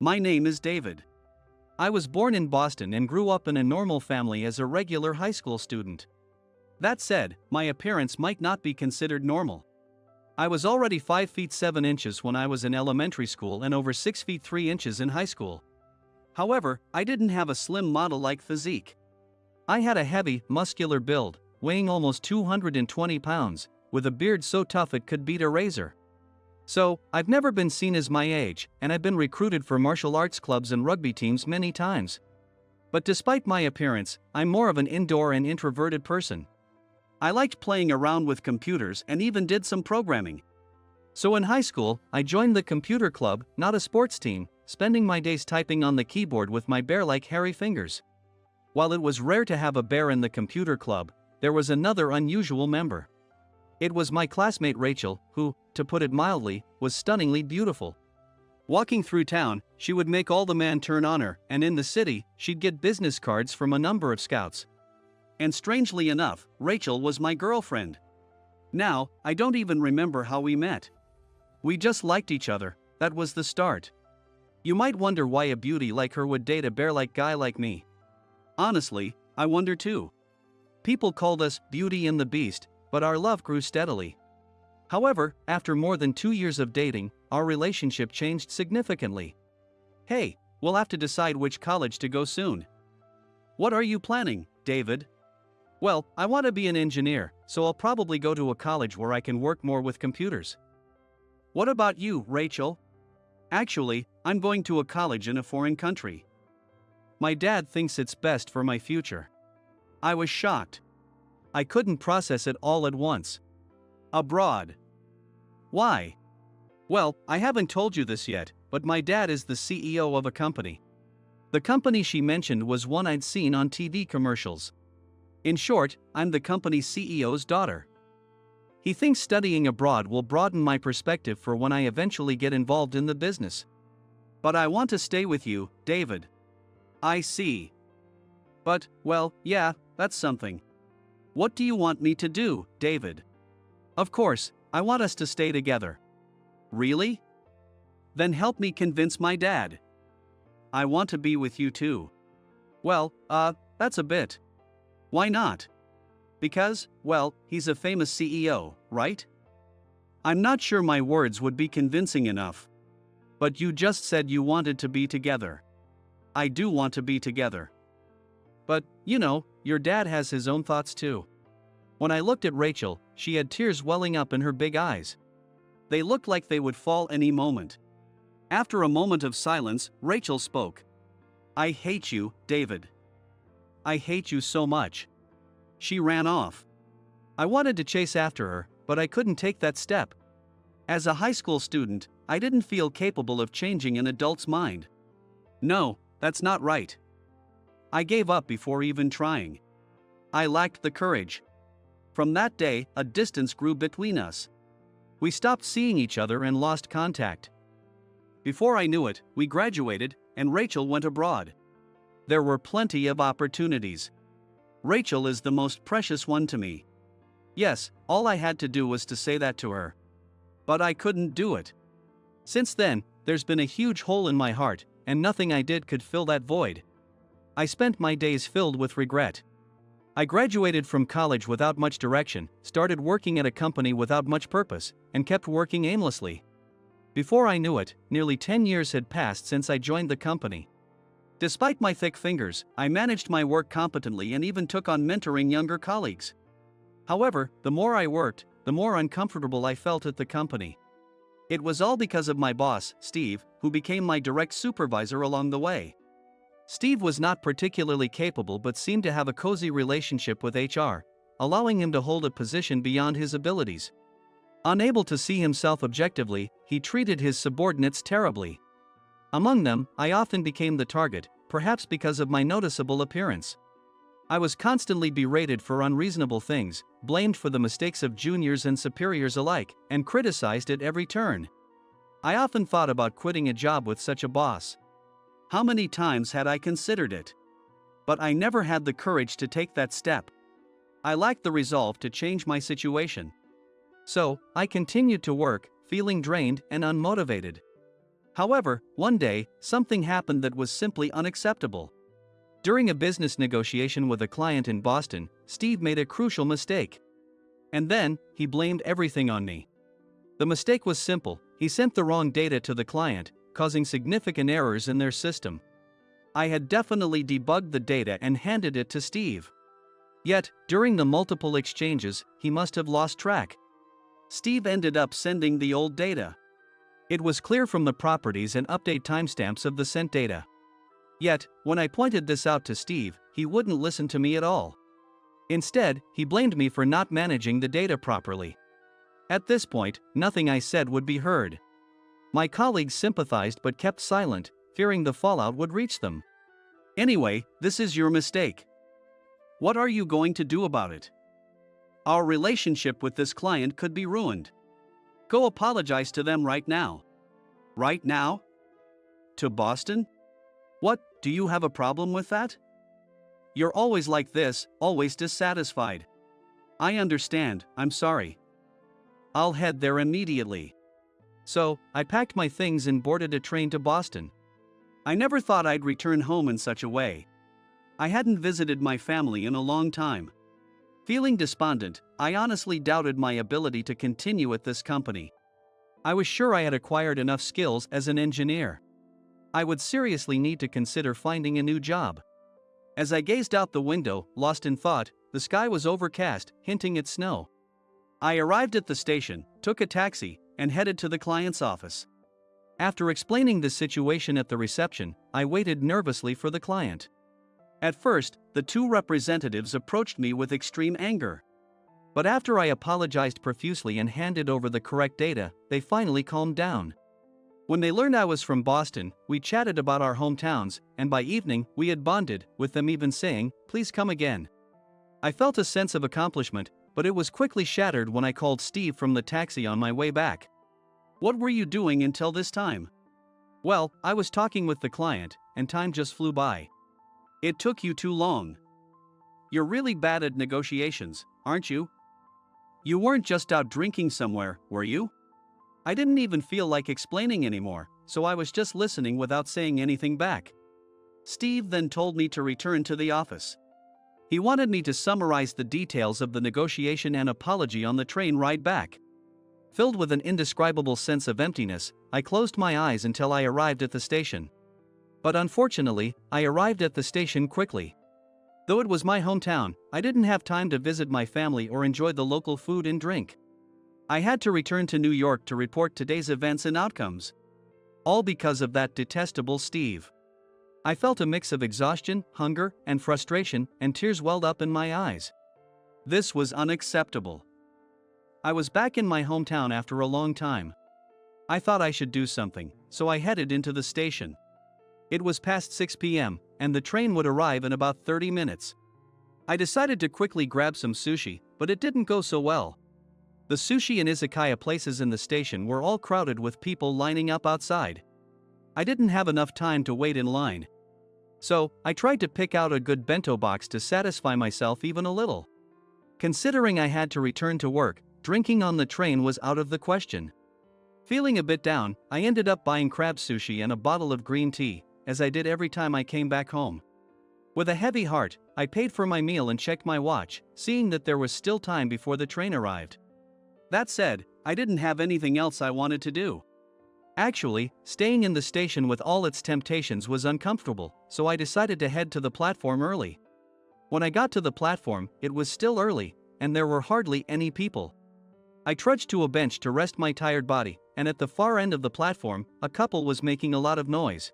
My name is David. I was born in Boston and grew up in a normal family as a regular high school student. That said, my appearance might not be considered normal. I was already 5 feet 7 inches when I was in elementary school and over 6 feet 3 inches in high school. However, I didn't have a slim model-like physique. I had a heavy, muscular build, weighing almost 220 pounds, with a beard so tough it could beat a razor. So, I've never been seen as my age, and I've been recruited for martial arts clubs and rugby teams many times. But despite my appearance, I'm more of an indoor and introverted person. I liked playing around with computers and even did some programming. So in high school, I joined the computer club, not a sports team, spending my days typing on the keyboard with my bear-like hairy fingers. While it was rare to have a bear in the computer club, there was another unusual member. It was my classmate Rachel, who, to put it mildly, was stunningly beautiful. Walking through town, she would make all the men turn on her, and in the city, she'd get business cards from a number of scouts. And strangely enough, Rachel was my girlfriend. Now, I don't even remember how we met. We just liked each other, that was the start. You might wonder why a beauty like her would date a bear-like guy like me. Honestly, I wonder too. People called us Beauty and the Beast, but our love grew steadily. However, after more than 2 years of dating, our relationship changed significantly. Hey, we'll have to decide which college to go soon. What are you planning, David? Well, I want to be an engineer, so I'll probably go to a college where I can work more with computers. What about you, Rachel? Actually, I'm going to a college in a foreign country. My dad thinks it's best for my future. I was shocked. I couldn't process it all at once. Abroad. Why? Well, I haven't told you this yet, but my dad is the CEO of a company. The company she mentioned was one I'd seen on TV commercials. In short, I'm the company's CEO's daughter. He thinks studying abroad will broaden my perspective for when I eventually get involved in the business. But I want to stay with you, David. I see. But, well, yeah, that's something. What do you want me to do, David? Of course, I want us to stay together. Really? Then help me convince my dad. I want to be with you too. Well, that's a bit. Why not? Because, well, he's a famous CEO, right? I'm not sure my words would be convincing enough. But you just said you wanted to be together. I do want to be together. But, you know, your dad has his own thoughts too. When I looked at Rachel, she had tears welling up in her big eyes. They looked like they would fall any moment. After a moment of silence, Rachel spoke. I hate you, David. I hate you so much. She ran off. I wanted to chase after her, but I couldn't take that step. As a high school student, I didn't feel capable of changing an adult's mind. No, that's not right. I gave up before even trying. I lacked the courage. From that day, a distance grew between us. We stopped seeing each other and lost contact. Before I knew it, we graduated, and Rachel went abroad. There were plenty of opportunities. Rachel is the most precious one to me. Yes, all I had to do was to say that to her. But I couldn't do it. Since then, there's been a huge hole in my heart, and nothing I did could fill that void. I spent my days filled with regret. I graduated from college without much direction, started working at a company without much purpose, and kept working aimlessly. Before I knew it, nearly 10 years had passed since I joined the company. Despite my thick fingers, I managed my work competently and even took on mentoring younger colleagues. However, the more I worked, the more uncomfortable I felt at the company. It was all because of my boss, Steve, who became my direct supervisor along the way. Steve was not particularly capable but seemed to have a cozy relationship with HR, allowing him to hold a position beyond his abilities. Unable to see himself objectively, he treated his subordinates terribly. Among them, I often became the target, perhaps because of my noticeable appearance. I was constantly berated for unreasonable things, blamed for the mistakes of juniors and superiors alike, and criticized at every turn. I often thought about quitting a job with such a boss. How many times had I considered it? But I never had the courage to take that step. I lacked the resolve to change my situation. So, I continued to work, feeling drained and unmotivated. However, one day, something happened that was simply unacceptable. During a business negotiation with a client in Boston, Steve made a crucial mistake. And then, he blamed everything on me. The mistake was simple: he sent the wrong data to the client, causing significant errors in their system. I had definitely debugged the data and handed it to Steve. Yet, during the multiple exchanges, he must have lost track. Steve ended up sending the old data. It was clear from the properties and update timestamps of the sent data. Yet, when I pointed this out to Steve, he wouldn't listen to me at all. Instead, he blamed me for not managing the data properly. At this point, nothing I said would be heard. My colleagues sympathized but kept silent, fearing the fallout would reach them. Anyway, this is your mistake. What are you going to do about it? Our relationship with this client could be ruined. Go apologize to them right now. Right now? To Boston? What, do you have a problem with that? You're always like this, always dissatisfied. I understand, I'm sorry. I'll head there immediately. So, I packed my things and boarded a train to Boston. I never thought I'd return home in such a way. I hadn't visited my family in a long time. Feeling despondent, I honestly doubted my ability to continue at this company. I was sure I had acquired enough skills as an engineer. I would seriously need to consider finding a new job. As I gazed out the window, lost in thought, the sky was overcast, hinting at snow. I arrived at the station, took a taxi, and headed to the client's office. After explaining the situation at the reception, I waited nervously for the client. At first, the two representatives approached me with extreme anger. But after I apologized profusely and handed over the correct data, they finally calmed down. When they learned I was from Boston, we chatted about our hometowns, and by evening, we had bonded, with them even saying, "Please come again." I felt a sense of accomplishment, but it was quickly shattered when I called Steve from the taxi on my way back. "What were you doing until this time?" "Well, I was talking with the client, and time just flew by." "It took you too long. You're really bad at negotiations, aren't you? You weren't just out drinking somewhere, were you?" I didn't even feel like explaining anymore, so I was just listening without saying anything back. Steve then told me to return to the office. He wanted me to summarize the details of the negotiation and apology on the train ride back. Filled with an indescribable sense of emptiness, I closed my eyes until I arrived at the station. But unfortunately, I arrived at the station quickly. Though it was my hometown, I didn't have time to visit my family or enjoy the local food and drink. I had to return to New York to report today's events and outcomes. All because of that detestable Steve. I felt a mix of exhaustion, hunger, and frustration, and tears welled up in my eyes. This was unacceptable. I was back in my hometown after a long time. I thought I should do something, so I headed into the station. It was past 6 p.m., and the train would arrive in about 30 minutes. I decided to quickly grab some sushi, but it didn't go so well. The sushi and izakaya places in the station were all crowded with people lining up outside. I didn't have enough time to wait in line. So, I tried to pick out a good bento box to satisfy myself even a little. Considering I had to return to work, drinking on the train was out of the question. Feeling a bit down, I ended up buying crab sushi and a bottle of green tea, as I did every time I came back home. With a heavy heart, I paid for my meal and checked my watch, seeing that there was still time before the train arrived. That said, I didn't have anything else I wanted to do. Actually, staying in the station with all its temptations was uncomfortable, so I decided to head to the platform early. When I got to the platform, it was still early, and there were hardly any people. I trudged to a bench to rest my tired body, and at the far end of the platform, a couple was making a lot of noise.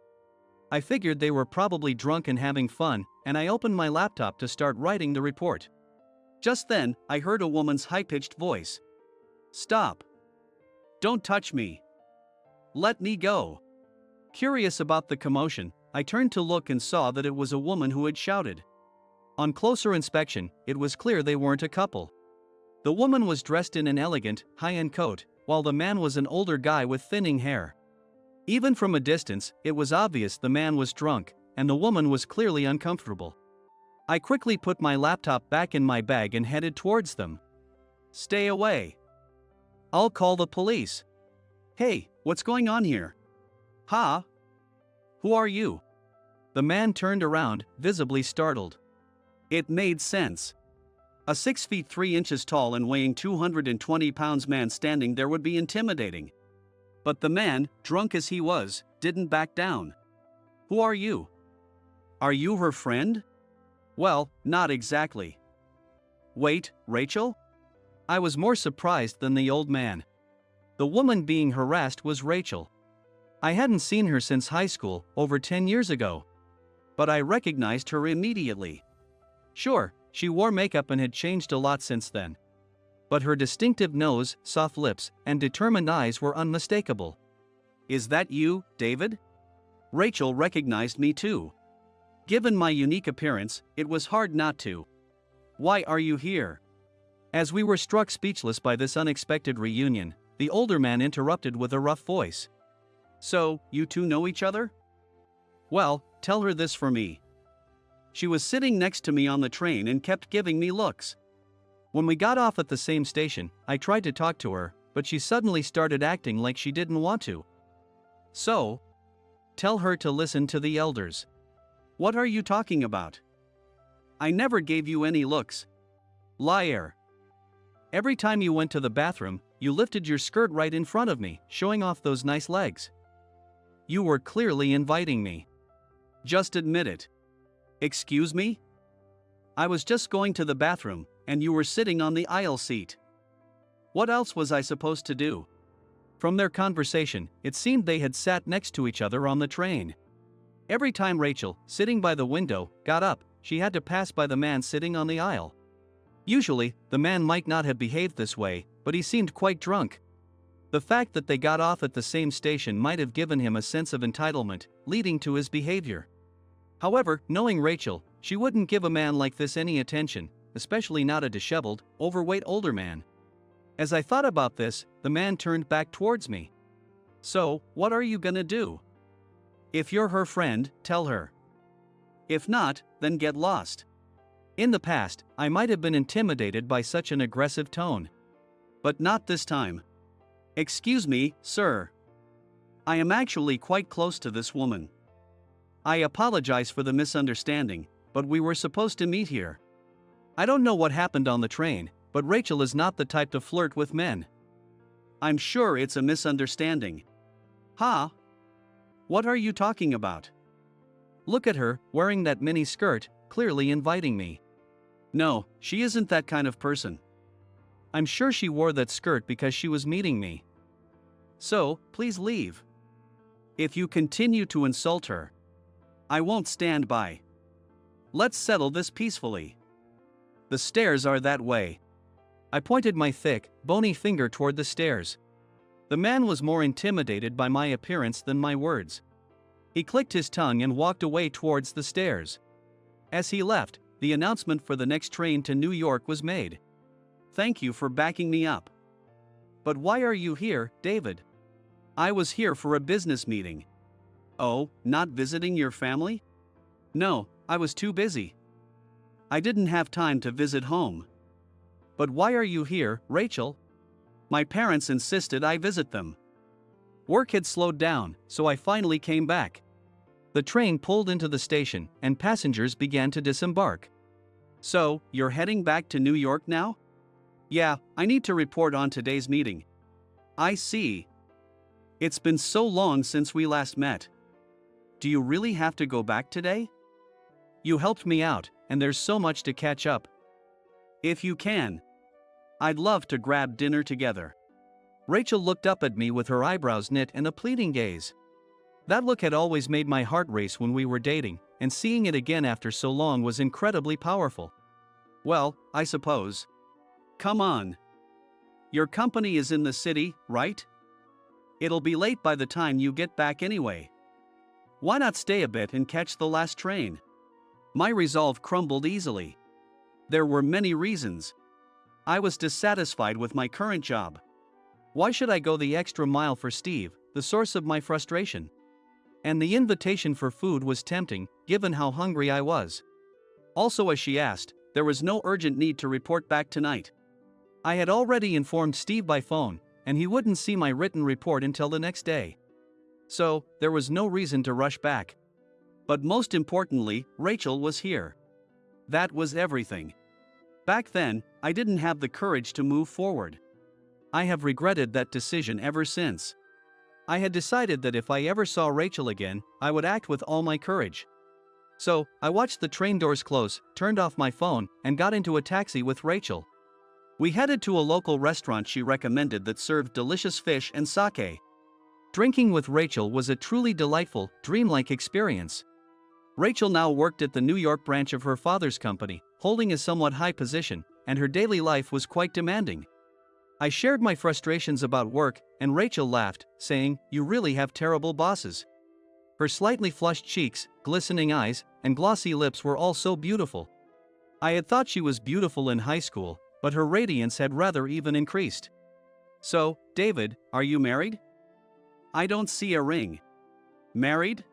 I figured they were probably drunk and having fun, and I opened my laptop to start writing the report. Just then, I heard a woman's high-pitched voice. "Stop. Don't touch me. Let me go." Curious about the commotion, I turned to look and saw that it was a woman who had shouted. On closer inspection, it was clear they weren't a couple. The woman was dressed in an elegant, high-end coat, while the man was an older guy with thinning hair. Even from a distance, it was obvious the man was drunk, and the woman was clearly uncomfortable. I quickly put my laptop back in my bag and headed towards them. "Stay away. I'll call the police." "Hey, what's going on here?" Ha? Who are you? The man turned around, visibly startled. It made sense. A 6 feet 3 inches tall and weighing 220 pounds man standing there would be intimidating. But the man, drunk as he was, didn't back down. Who are you? Are you her friend? Well, not exactly. Wait, Rachel? I was more surprised than the old man. The woman being harassed was Rachel. I hadn't seen her since high school, over 10 years ago. But I recognized her immediately. Sure, she wore makeup and had changed a lot since then. But her distinctive nose, soft lips, and determined eyes were unmistakable. Is that you, David? Rachel recognized me too. Given my unique appearance, it was hard not to. Why are you here? As we were struck speechless by this unexpected reunion, the older man interrupted with a rough voice. So, you two know each other? Well, tell her this for me. She was sitting next to me on the train and kept giving me looks. When we got off at the same station, I tried to talk to her, but she suddenly started acting like she didn't want to. So, tell her to listen to the elders. What are you talking about? I never gave you any looks. Liar. Every time you went to the bathroom, you lifted your skirt right in front of me, showing off those nice legs. You were clearly inviting me. Just admit it. Excuse me? I was just going to the bathroom, and you were sitting on the aisle seat. What else was I supposed to do? From their conversation, it seemed they had sat next to each other on the train. Every time Rachel, sitting by the window, got up, she had to pass by the man sitting on the aisle. Usually, the man might not have behaved this way, but he seemed quite drunk. The fact that they got off at the same station might have given him a sense of entitlement, leading to his behavior. However, knowing Rachel, she wouldn't give a man like this any attention, especially not a disheveled, overweight older man. As I thought about this, the man turned back towards me. So, what are you gonna do? If you're her friend, tell her. If not, then get lost. In the past, I might have been intimidated by such an aggressive tone. But not this time. Excuse me, sir. I am actually quite close to this woman. I apologize for the misunderstanding, but we were supposed to meet here. I don't know what happened on the train, but Rachel is not the type to flirt with men. I'm sure it's a misunderstanding. Huh? What are you talking about? Look at her, wearing that mini skirt, clearly inviting me. No, she isn't that kind of person. I'm sure she wore that skirt because she was meeting me. So, please leave. If you continue to insult her, I won't stand by. Let's settle this peacefully. The stairs are that way. I pointed my thick, bony finger toward the stairs. The man was more intimidated by my appearance than my words. He clicked his tongue and walked away towards the stairs. As he left, the announcement for the next train to New York was made. Thank you for backing me up. But why are you here, David? I was here for a business meeting. Oh, not visiting your family? No, I was too busy. I didn't have time to visit home. But why are you here, Rachel? My parents insisted I visit them. Work had slowed down, so I finally came back. The train pulled into the station, and passengers began to disembark. So, you're heading back to New York now? Yeah, I need to report on today's meeting. I see. It's been so long since we last met. Do you really have to go back today? You helped me out, and there's so much to catch up. If you can, I'd love to grab dinner together. Rachel looked up at me with her eyebrows knit and a pleading gaze. That look had always made my heart race when we were dating, and seeing it again after so long was incredibly powerful. Well, I suppose. Come on. Your company is in the city, right? It'll be late by the time you get back anyway. Why not stay a bit and catch the last train? My resolve crumbled easily. There were many reasons. I was dissatisfied with my current job. Why should I go the extra mile for Steve, the source of my frustration? And the invitation for food was tempting, given how hungry I was. Also, as she asked, there was no urgent need to report back tonight. I had already informed Steve by phone, and he wouldn't see my written report until the next day. So, there was no reason to rush back. But most importantly, Rachel was here. That was everything. Back then, I didn't have the courage to move forward. I have regretted that decision ever since. I had decided that if I ever saw Rachel again, I would act with all my courage. So, I watched the train doors close, turned off my phone, and got into a taxi with Rachel. We headed to a local restaurant she recommended that served delicious fish and sake. Drinking with Rachel was a truly delightful, dreamlike experience. Rachel now worked at the New York branch of her father's company, holding a somewhat high position, and her daily life was quite demanding. I shared my frustrations about work, and Rachel laughed, saying, "You really have terrible bosses." Her slightly flushed cheeks, glistening eyes, and glossy lips were all so beautiful. I had thought she was beautiful in high school, but her radiance had rather even increased. "So, David, are you married?" "I don't see a ring." "Married?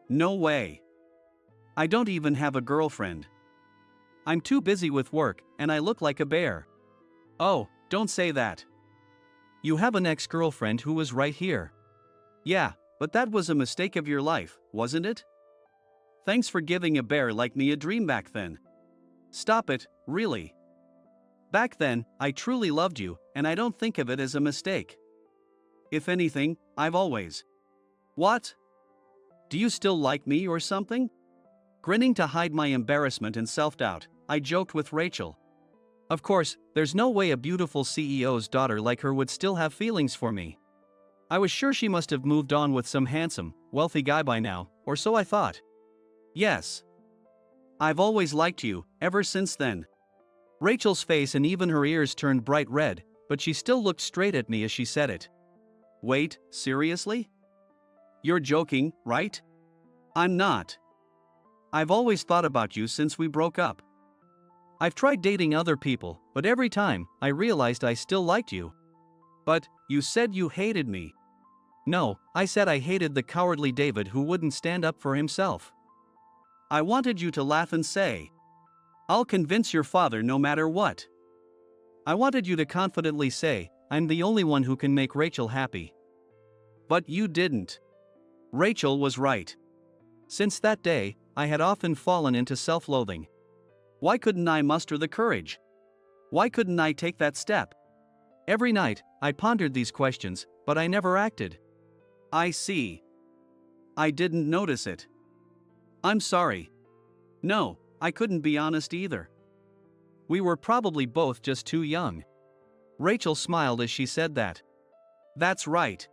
No way. I don't even have a girlfriend. I'm too busy with work, and I look like a bear." "Oh, don't say that. You have an ex-girlfriend who was right here." "Yeah, but that was a mistake of your life, wasn't it? Thanks for giving a bear like me a dream back then." "Stop it, really. Back then, I truly loved you, and I don't think of it as a mistake. If anything, I've always." "What? Do you still like me or something?" Grinning to hide my embarrassment and self-doubt, I joked with Rachel. Of course, there's no way a beautiful CEO's daughter like her would still have feelings for me. I was sure she must have moved on with some handsome, wealthy guy by now, or so I thought. "Yes. I've always liked you, ever since then." Rachel's face and even her ears turned bright red, but she still looked straight at me as she said it. "Wait, seriously? You're joking, right?" "I'm not. I've always thought about you since we broke up. I've tried dating other people, but every time, I realized I still liked you." "But, you said you hated me." "No, I said I hated the cowardly David who wouldn't stand up for himself. I wanted you to laugh and say, 'I'll convince your father no matter what.' I wanted you to confidently say, 'I'm the only one who can make Rachel happy.' But you didn't." Rachel was right. Since that day, I had often fallen into self-loathing. Why couldn't I muster the courage? Why couldn't I take that step? Every night, I pondered these questions, but I never acted. "I see. I didn't notice it. I'm sorry. No, I couldn't be honest either. We were probably both just too young." Rachel smiled as she said that. "That's right.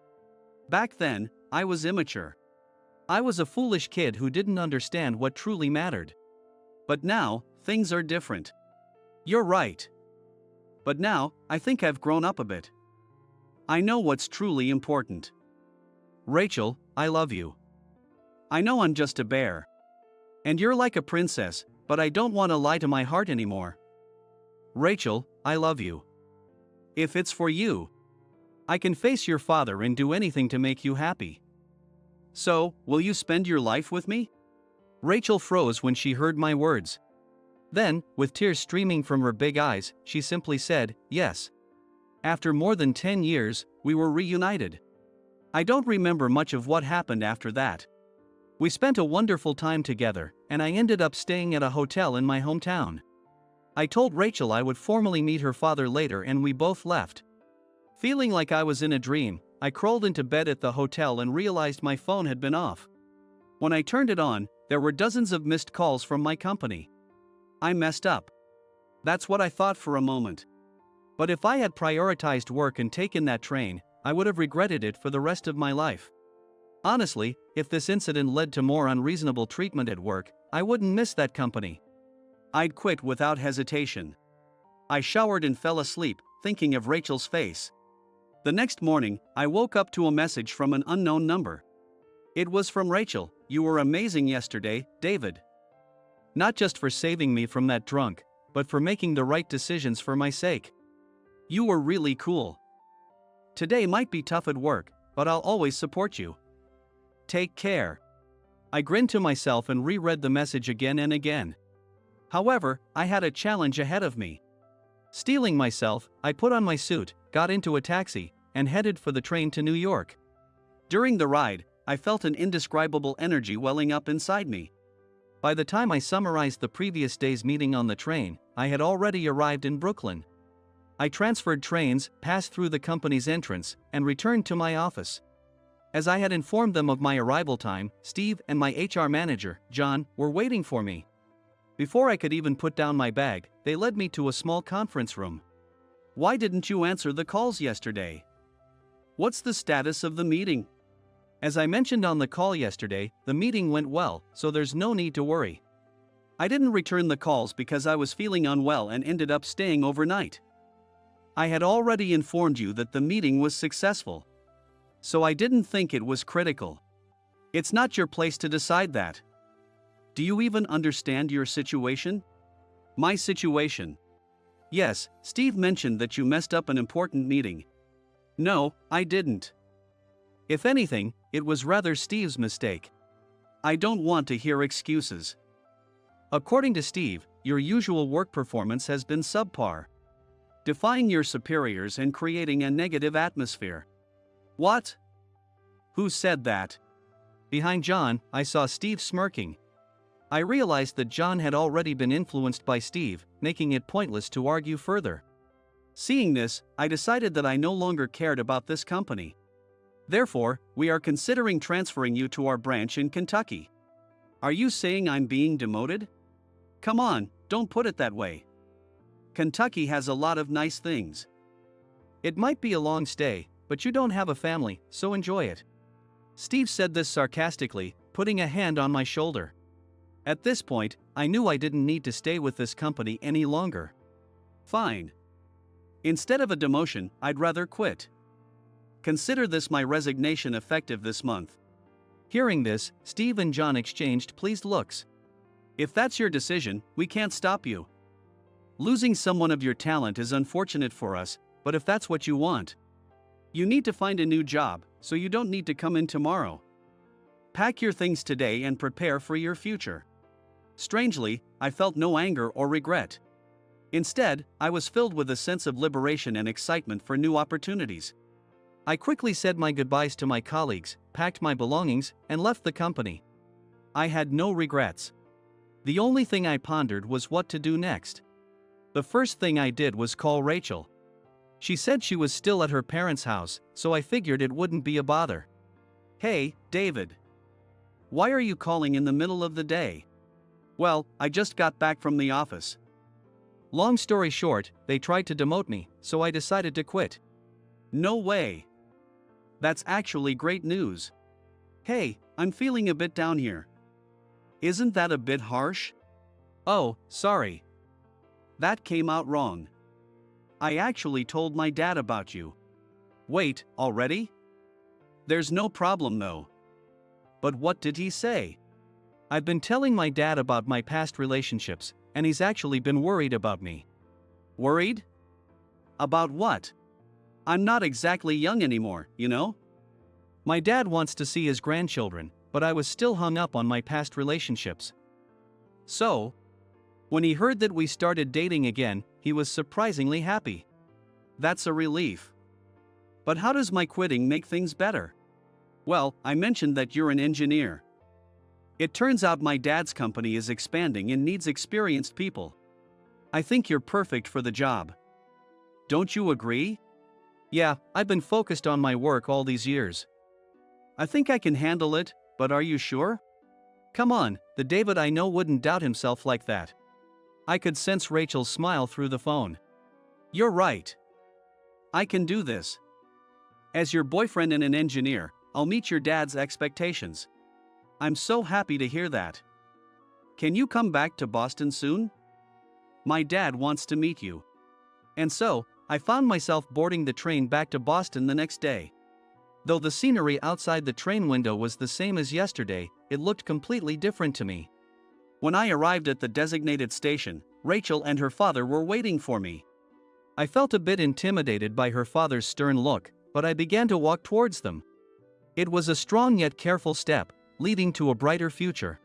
Back then, I was immature. I was a foolish kid who didn't understand what truly mattered. But now, things are different." "You're right. But now, I think I've grown up a bit. I know what's truly important." "Rachel, I love you. I know I'm just a bear. And you're like a princess, but I don't want to lie to my heart anymore." "Rachel, I love you. If it's for you, I can face your father and do anything to make you happy. So, will you spend your life with me?" Rachel froze when she heard my words. Then, with tears streaming from her big eyes, she simply said, "Yes." After more than 10 years, we were reunited. I don't remember much of what happened after that. We spent a wonderful time together, and I ended up staying at a hotel in my hometown. I told Rachel I would formally meet her father later, and we both left. Feeling like I was in a dream, I crawled into bed at the hotel and realized my phone had been off. When I turned it on, there were dozens of missed calls from my company. I messed up. That's what I thought for a moment. But if I had prioritized work and taken that train, I would have regretted it for the rest of my life. Honestly, if this incident led to more unreasonable treatment at work, I wouldn't miss that company. I'd quit without hesitation. I showered and fell asleep, thinking of Rachel's face. The next morning, I woke up to a message from an unknown number. It was from Rachel. "You were amazing yesterday, David. Not just for saving me from that drunk, but for making the right decisions for my sake. You were really cool. Today might be tough at work, but I'll always support you. Take care." I grinned to myself and reread the message again and again. However, I had a challenge ahead of me. Steeling myself, I put on my suit, got into a taxi, and headed for the train to New York. During the ride, I felt an indescribable energy welling up inside me. By the time I summarized the previous day's meeting on the train, I had already arrived in Brooklyn. I transferred trains, passed through the company's entrance, and returned to my office. As I had informed them of my arrival time, Steve and my HR manager, John, were waiting for me. Before I could even put down my bag, they led me to a small conference room. "Why didn't you answer the calls yesterday? What's the status of the meeting?" As I mentioned on the call yesterday, the meeting went well, so there's no need to worry. I didn't return the calls because I was feeling unwell and ended up staying overnight. I had already informed you that the meeting was successful. So I didn't think it was critical. It's not your place to decide that. Do you even understand your situation? My situation. Yes, Steve mentioned that you messed up an important meeting. No, I didn't. If anything, it was rather Steve's mistake. I don't want to hear excuses. According to Steve, your usual work performance has been subpar, defying your superiors and creating a negative atmosphere. What? Who said that? Behind John, I saw Steve smirking. I realized that John had already been influenced by Steve, making it pointless to argue further. Seeing this, I decided that I no longer cared about this company. Therefore, we are considering transferring you to our branch in Kentucky. Are you saying I'm being demoted? Come on, don't put it that way. Kentucky has a lot of nice things. It might be a long stay, but you don't have a family, so enjoy it. Steve said this sarcastically, putting a hand on my shoulder. At this point, I knew I didn't need to stay with this company any longer. Fine. Instead of a demotion, I'd rather quit. Consider this my resignation effective this month. Hearing this, Steve and John exchanged pleased looks. If that's your decision, we can't stop you. Losing someone of your talent is unfortunate for us, but if that's what you want, you need to find a new job, so you don't need to come in tomorrow. Pack your things today and prepare for your future. Strangely, I felt no anger or regret. Instead, I was filled with a sense of liberation and excitement for new opportunities. I quickly said my goodbyes to my colleagues, packed my belongings, and left the company. I had no regrets. The only thing I pondered was what to do next. The first thing I did was call Rachel. She said she was still at her parents' house, so I figured it wouldn't be a bother. "Hey, David. Why are you calling in the middle of the day?" "Well, I just got back from the office." Long story short, they tried to demote me, so I decided to quit. No way. That's actually great news. Hey, I'm feeling a bit down here. Isn't that a bit harsh? Oh, sorry. That came out wrong. I actually told my dad about you. Wait, already? There's no problem though. But what did he say? I've been telling my dad about my past relationships, and he's actually been worried about me. Worried? About what? I'm not exactly young anymore, you know? My dad wants to see his grandchildren, but I was still hung up on my past relationships. So, when he heard that we started dating again, he was surprisingly happy. That's a relief. But how does my quitting make things better? Well, I mentioned that you're an engineer. It turns out my dad's company is expanding and needs experienced people. I think you're perfect for the job. Don't you agree? Yeah, I've been focused on my work all these years. I think I can handle it, but are you sure? Come on, the David I know wouldn't doubt himself like that. I could sense Rachel's smile through the phone. You're right. I can do this. As your boyfriend and an engineer, I'll meet your dad's expectations. I'm so happy to hear that. Can you come back to Boston soon? My dad wants to meet you. And so, I found myself boarding the train back to Boston the next day. Though the scenery outside the train window was the same as yesterday, it looked completely different to me. When I arrived at the designated station, Rachel and her father were waiting for me. I felt a bit intimidated by her father's stern look, but I began to walk towards them. It was a strong yet careful step, leading to a brighter future.